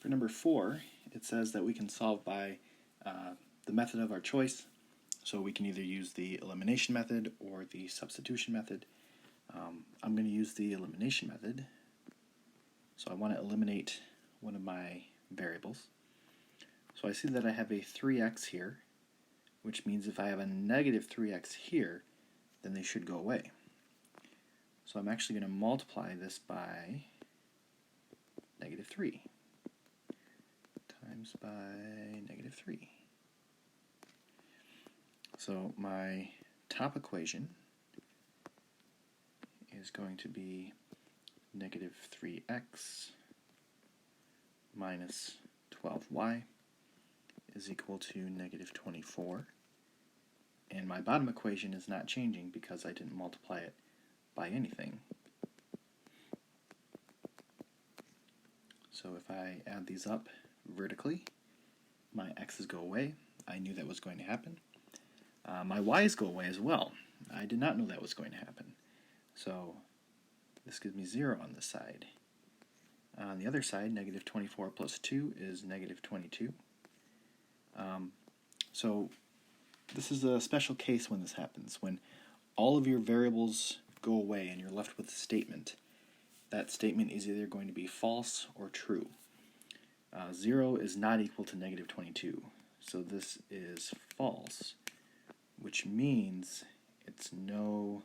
For number 4, it says that we can solve by the method of our choice. So we can either use the elimination method or the substitution method. I'm going to use the elimination method. So I want to eliminate one of my variables. So I see that I have a 3x here, which means if I have a negative 3x here, then they should go away. So I'm actually going to multiply this by negative 3 times by negative 3. So my top equation is going to be negative 3x minus 12y is equal to negative 24. And my bottom equation is not changing because I didn't multiply it by anything. So if I add these up vertically, my x's go away. I knew that was going to happen. My y's go away as well. I did not know that was going to happen. So this gives me 0 on this side. On the other side, negative 24 plus 2 is negative 22. So this is a special case when this happens, when all of your variables go away and you're left with a statement. That statement is either going to be false or true. 0 is not equal to negative 22, so this is false, which means it's no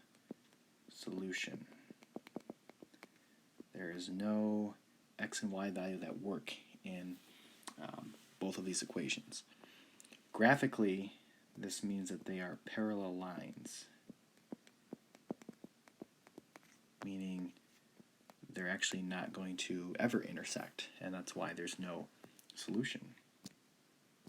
solution. There is no x and y value that work in both of these equations. Graphically, this means that they are parallel lines, meaning they're actually not going to ever intersect, and that's why there's no solution.